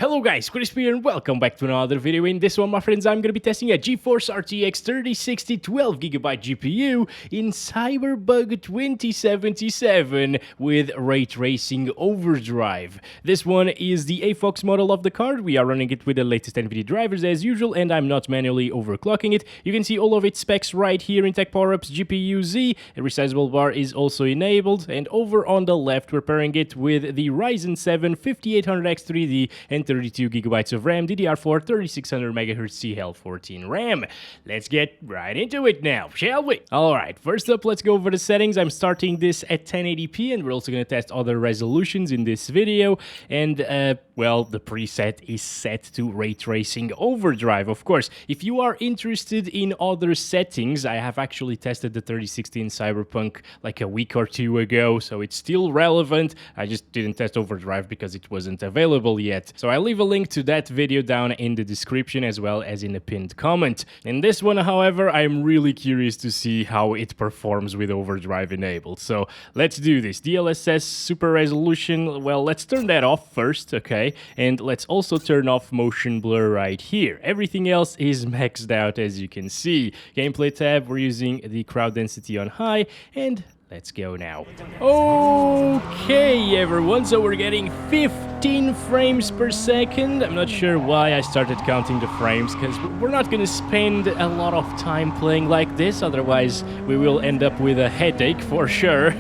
Hello guys, Chris here and welcome back to another video. In this one, my friends, I'm going to be testing a GeForce RTX 3060 12GB GPU in Cyberpunk 2077 with Ray Tracing Overdrive. This one is the Afox model of the card. We are running it with the latest Nvidia drivers as usual, and I'm not manually overclocking it. You can see all of its specs right here in Tech Power-Ups GPU Z. A resizable bar is also enabled, and over on the left, we're pairing it with the Ryzen 7 5800X 3D and 32GB of RAM, DDR4, 3600MHz CL14 RAM. Let's get right into it now, shall we? Alright, first up, let's go over the settings. I'm starting this at 1080p, and we're also going to test other resolutions in this video. And, well, the preset is set to Ray Tracing Overdrive, of course. If you are interested in other settings, I have actually tested the 3060 in Cyberpunk like a week or two ago, so it's still relevant. I just didn't test Overdrive because it wasn't available yet. So I'll leave a link to that video down in the description as well as in a pinned comment. In this one, however, I'm really curious to see how it performs with Overdrive enabled. So let's do this. DLSS Super Resolution, well, let's turn that off first, okay? And let's also turn off motion blur right here. Everything else is maxed out, as you can see. Gameplay tab, we're using the crowd density on high, and let's go now. Okay, everyone, so we're getting 15 frames per second. I'm not sure why I started counting the frames, because we're not going to spend a lot of time playing like this, otherwise we will end up with a headache for sure.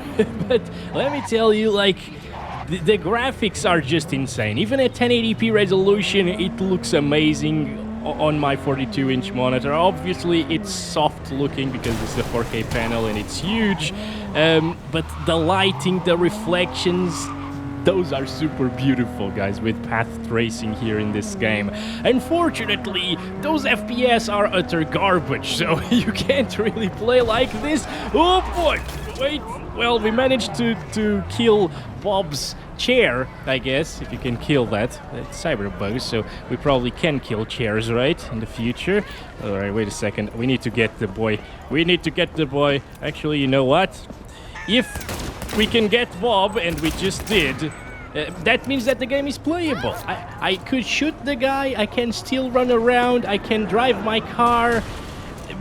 But let me tell you, like, the graphics are just insane. Even at 1080p resolution, it looks amazing on my 42-inch monitor. Obviously, it's soft looking because it's a 4K panel and it's huge, but the lighting, the reflections, those are super beautiful, guys, with path tracing here in this game. Unfortunately, those FPS are utter garbage, so you can't really play like this. Oh boy, wait, well, we managed to kill Bob's chair, I guess, if you can kill that. That's Cyberpunk, so we probably can kill chairs, right, in the future. Alright, wait a second. We need to get the boy. We need to get the boy. Actually, you know what? If we can get Bob, and we just did, that means that the game is playable. I could shoot the guy, I can still run around, I can drive my car,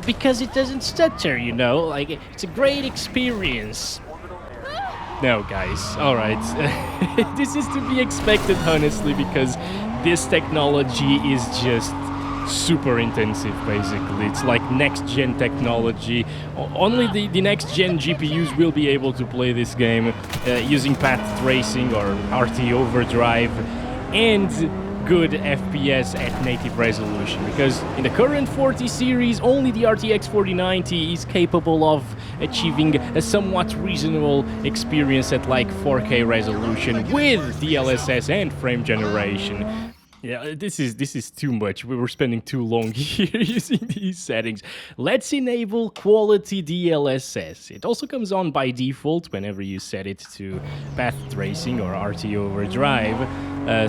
because it doesn't stutter, you know? Like, it's a great experience. No, guys, alright. This is to be expected, honestly, because this technology is just super intensive, basically. It's like next-gen technology. Only the next-gen GPUs will be able to play this game using path tracing or RT Overdrive and good FPS at native resolution, because in the current 40 series, only the RTX 4090 is capable of achieving a somewhat reasonable experience at like 4K resolution with DLSS and frame generation. Yeah, this is too much. We were spending too long here using these settings. Let's enable quality DLSS. It also comes on by default whenever you set it to path tracing or RT Overdrive.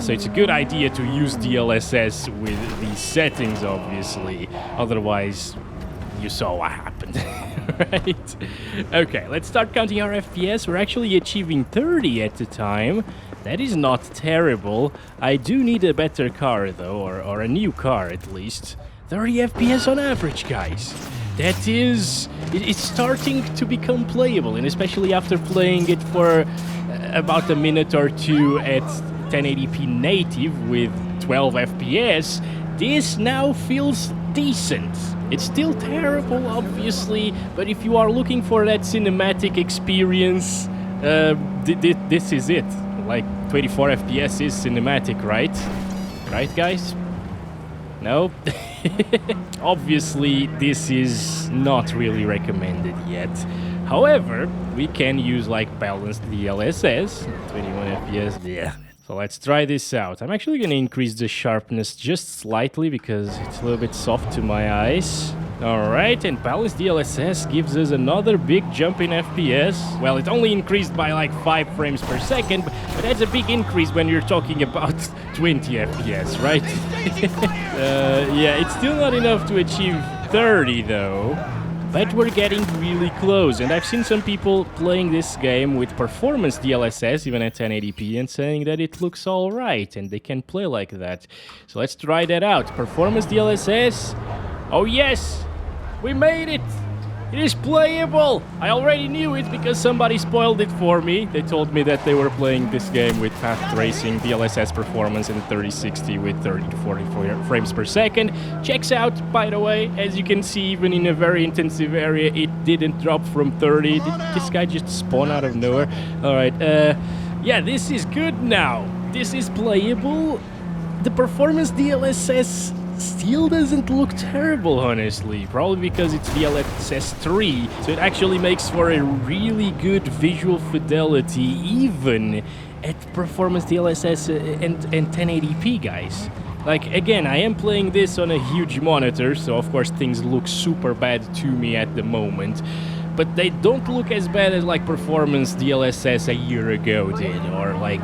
So it's a good idea to use DLSS with these settings, obviously. Otherwise, you saw what happened, right? Okay, let's start counting our FPS. We're actually achieving 30 at the time. That is not terrible. I do need a better car, though, or a new car, at least. 30 FPS on average, guys. That is... It's starting to become playable, and especially after playing it for about a minute or two at 1080p native with 12 FPS, this now feels decent. It's still terrible, obviously, but if you are looking for that cinematic experience, this is it. Like, 24 FPS is cinematic, right? Right, guys? No? Obviously, this is not really recommended yet. However, we can use, like, balanced DLSS, 21 FPS, yeah. So let's try this out. I'm actually going to increase the sharpness just slightly because it's a little bit soft to my eyes. Alright, and balanced DLSS gives us another big jump in FPS. Well, it only increased by like 5 frames per second, but that's a big increase when you're talking about 20 FPS, right? Yeah, it's still not enough to achieve 30 though. but we're getting really close. And I've seen some people playing this game with performance DLSS, even at 1080p, and saying that it looks alright and they can play like that. So let's try that out. Performance DLSS. Oh yes! We made it! It is playable! I already knew it because somebody spoiled it for me. They told me that they were playing this game with path tracing, DLSS Performance, and 3060 with 30 to 40 frames per second. Checks out, by the way. As you can see, even in a very intensive area, it didn't drop from 30. Did this guy just spawn out of nowhere? Alright, yeah, this is good now. This is playable. The Performance DLSS still doesn't look terrible, honestly. Probably because it's DLSS 3, so it actually makes for a really good visual fidelity, even at Performance DLSS and 1080p, guys. Like, again, I am playing this on a huge monitor, so of course things look super bad to me at the moment. But they don't look as bad as like Performance DLSS a year ago did, or like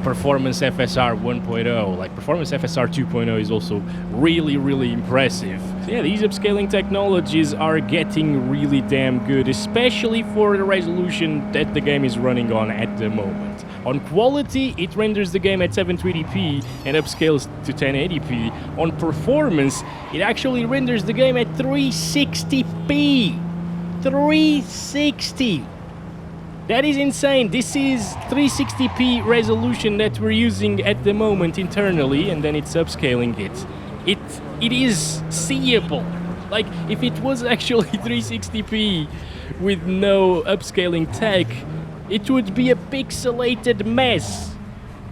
Performance FSR 1.0. Like Performance FSR 2.0 is also really impressive. So yeah, these upscaling technologies are getting really damn good, especially for the resolution that the game is running on at the moment. On quality, it renders the game at 720p and upscales to 1080p. On performance, it actually renders the game at 360p. 360! That is insane. This is 360p resolution that we're using at the moment internally, and then it's upscaling it. It is seeable. Like, if it was actually 360p with no upscaling tech, it would be a pixelated mess,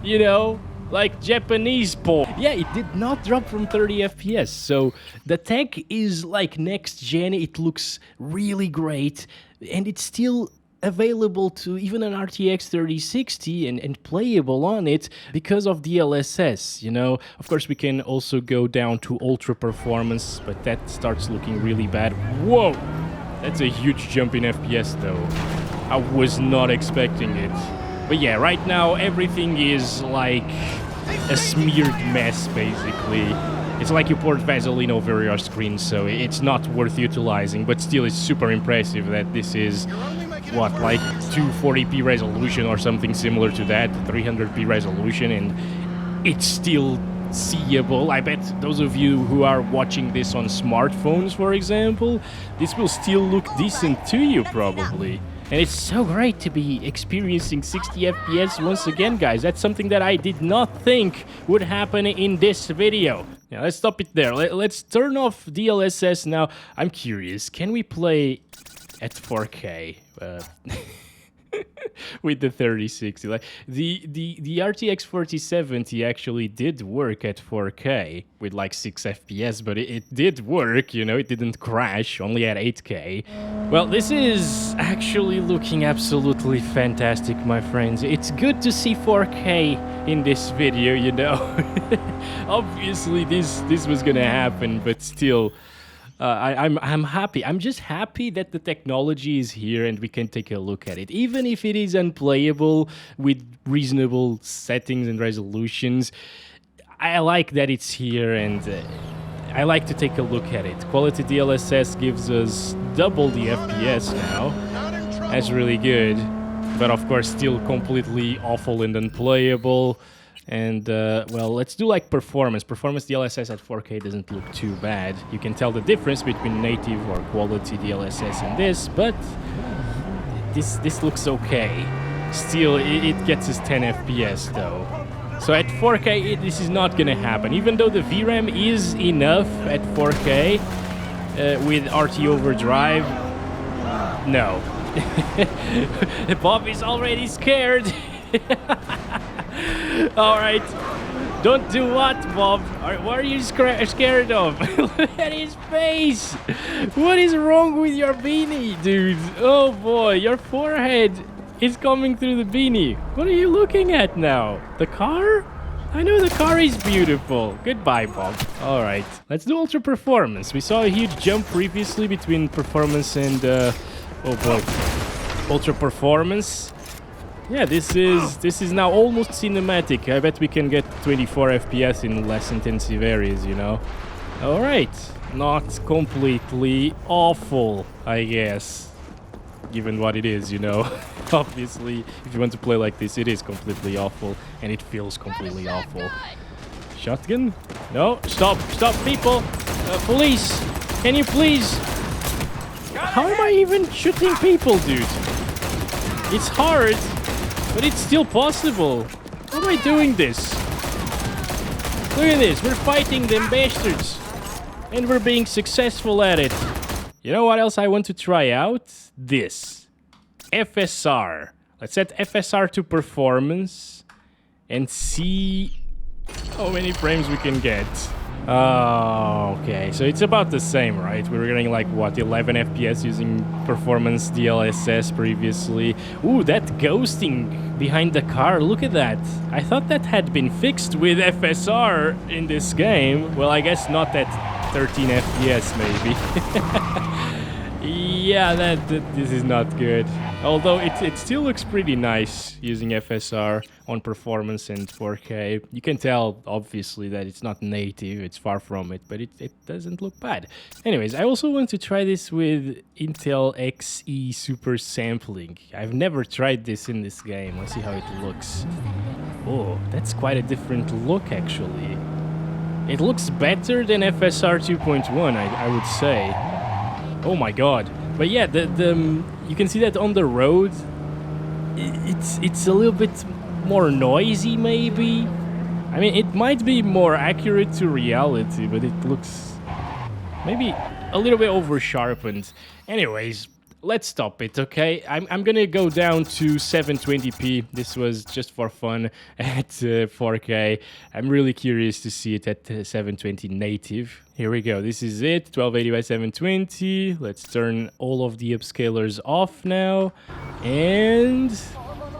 you know, like Japanese porn. Yeah, it did not drop from 30 FPS, so the tech is like next gen. It looks really great, and it's still available to even an RTX 3060 and playable on it because of DLSS, you know. Of course, we can also go down to ultra performance, but that starts looking really bad. Whoa! That's a huge jump in FPS, though. I was not expecting it. But yeah, right now, everything is like a smeared mess, basically. It's like you poured Vaseline over your screen, so it's not worth utilizing, but still it's super impressive that this is, what, like 240p resolution or something similar to that, 300p resolution, and it's still seeable. I bet those of you who are watching this on smartphones, for example, this will still look decent to you, probably. And it's so great to be experiencing 60 FPS once again, guys. That's something that I did not think would happen in this video. Yeah, let's stop it there. Let's turn off DLSS now. I'm curious, can we play at 4K with the 3060? Like the RTX 4070 actually did work at 4K with like 6 FPS, but it did work, you know, it didn't crash, only at 8K. Well, this is actually looking absolutely fantastic, my friends. It's good to see 4K in this video, you know. Obviously this was gonna happen, but still, I'm happy. I'm just happy that the technology is here and we can take a look at it. Even if it is unplayable with reasonable settings and resolutions, I like that it's here, and I like to take a look at it. Quality DLSS gives us double the FPS now. That's really good. But of course still completely awful and unplayable. And, well, let's do like performance. Performance DLSS at 4K doesn't look too bad. You can tell the difference between native or quality DLSS and this, but this looks okay. Still, it gets us 10 FPS though. So at 4K, this is not gonna happen. Even though the VRAM is enough at 4K with RT Overdrive, no. Bob is already scared. Alright, don't do what, Bob? What are you scared of? Look at his face! What is wrong with your beanie, dude? Oh boy, your forehead is coming through the beanie. What are you looking at now? The car? I know the car is beautiful. Goodbye, Bob. Alright, let's do ultra performance. We saw a huge jump previously between performance and, oh boy, ultra performance. Yeah, this is now almost cinematic. I bet we can get 24 FPS in less intensive areas, you know. Alright, not completely awful, I guess. Given what it is, you know. Obviously, if you want to play like this, it is completely awful. And it feels completely awful. Shotgun? No, stop, people! Police! Can you please? How am I even shooting people, dude? It's hard, but it's still possible. How am I doing this? Look at this, we're fighting them bastards. And we're being successful at it. You know what else I want to try out? This. FSR. Let's set FSR to performance and see how many frames we can get. Oh, okay. So it's about the same, right? We were getting like, what, 11 FPS using performance DLSS previously. Ooh, that ghosting behind the car. Look at that. I thought that had been fixed with FSR in this game. Well, I guess not at 13 FPS maybe. Yeah, this is not good. Although it still looks pretty nice using FSR on performance and 4K. You can tell, obviously, that it's not native, it's far from it, but it doesn't look bad. Anyways, I also want to try this with Intel Xe Super Sampling. I've never tried this in this game. Let's see how it looks. Oh, that's quite a different look, actually. It looks better than FSR 2.1, I would say. Oh my god. But yeah, you can see that on the road, it's a little bit more noisy, maybe. I mean, it might be more accurate to reality, but it looks maybe a little bit over-sharpened. Anyways, let's stop it, okay? I'm gonna go down to 720p. This was just for fun at 4K. I'm really curious to see it at 720 native. Here we go. This is it. 1280 by 720. Let's turn all of the upscalers off now. And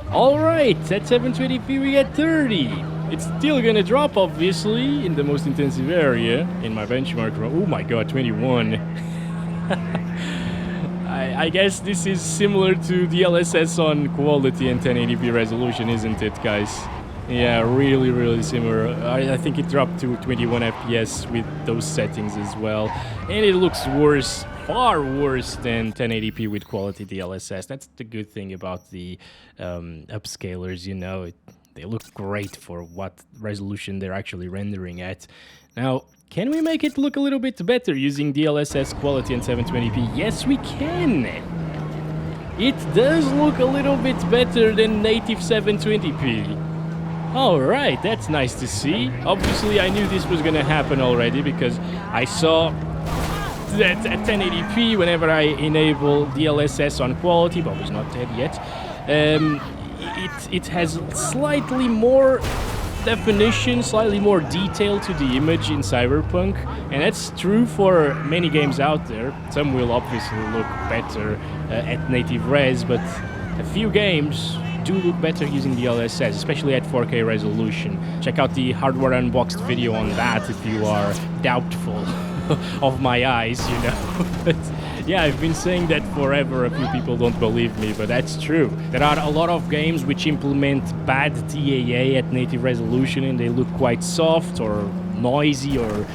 all right, at 720p we get 30. It's still gonna drop, obviously, in the most intensive area in my benchmark. Oh my god, 21. I guess this is similar to DLSS on quality and 1080p resolution, isn't it, guys? Yeah, really, really similar. I think it dropped to 21 FPS with those settings as well. And it looks worse, far worse than 1080p with quality DLSS. That's the good thing about the upscalers, you know. They look great for what resolution they're actually rendering at. Now, can we make it look a little bit better using DLSS Quality and 720p? Yes, we can! It does look a little bit better than native 720p. Alright, that's nice to see. Obviously, I knew this was gonna happen already because I saw that at 1080p, whenever I enable DLSS on quality, but it's not dead yet, it has slightly more definition, slightly more detail to the image in Cyberpunk, and that's true for many games out there. Some will obviously look better at native res, but a few games do look better using DLSS, especially at 4K resolution. Check out the hardware unboxed video on that if you are doubtful of my eyes, you know. But yeah, I've been saying that forever. A few people don't believe me, but that's true. There are a lot of games which implement bad TAA at native resolution and they look quite soft or noisy or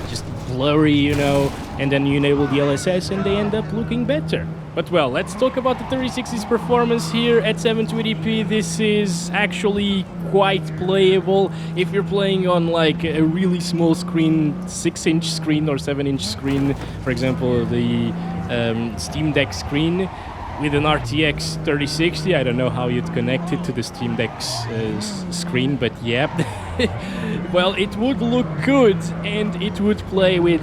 just blurry, you know, and then you enable DLSS and they end up looking better. But well, let's talk about the 3060's performance here at 720p. This is actually quite playable if you're playing on like a really small screen, 6-inch screen or 7-inch screen, for example, the Steam Deck screen with an RTX 3060. I don't know how you'd connect it to the Steam Deck's screen, but yeah. Well, it would look good and it would play with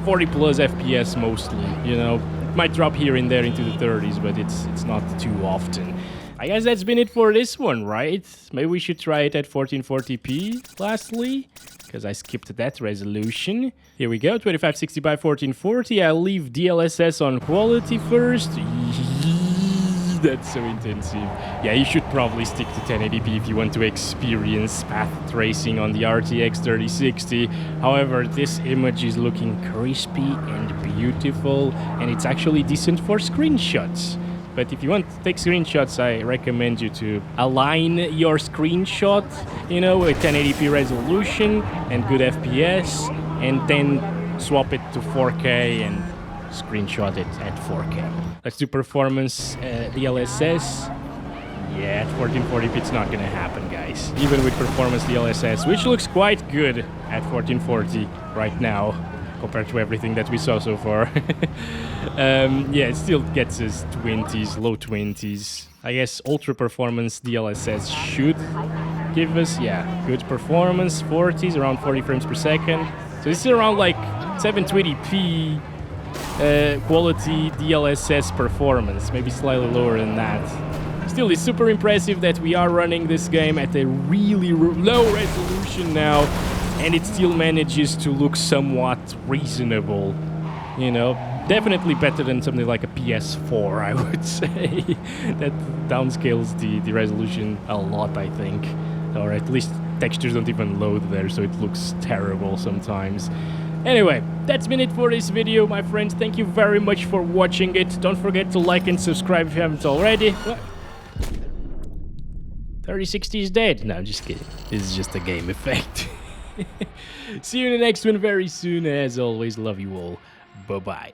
40 plus FPS mostly, you know. Might drop here and there into the 30s, but it's not too often. I guess that's been it for this one, right? Maybe we should try it at 1440p lastly, because I skipped that resolution. Here we go, 2560 by 1440. I'll leave DLSS on quality first. That's so intensive. Yeah, you should probably stick to 1080p if you want to experience path tracing on the RTX 3060. However, this image is looking crispy and beautiful, and it's actually decent for screenshots. But if you want to take screenshots, I recommend you to align your screenshot, you know, with 1080p resolution and good FPS, and then swap it to 4K and screenshot it at 4K. Let's do performance DLSS. Yeah, at 1440p it's not gonna happen, guys. Even with performance DLSS, which looks quite good at 1440 right now, compared to everything that we saw so far. Yeah, it still gets us 20s, low 20s. I guess ultra performance DLSS should give us, yeah, good performance, 40s, around 40 frames per second. So this is around like 720p quality DLSS performance, maybe slightly lower than that. Still, it's super impressive that we are running this game at a really low resolution now, and it still manages to look somewhat reasonable, you know. Definitely better than something like a PS4, I would say. That downscales the resolution a lot, I think. Or at least textures don't even load there, so it looks terrible sometimes. Anyway, that's been it for this video, my friends. Thank you very much for watching it. Don't forget to like and subscribe if you haven't already. What? 3060 is dead. No, I'm just kidding. This is just a game effect. See you in the next one very soon. As always, love you all. Bye-bye.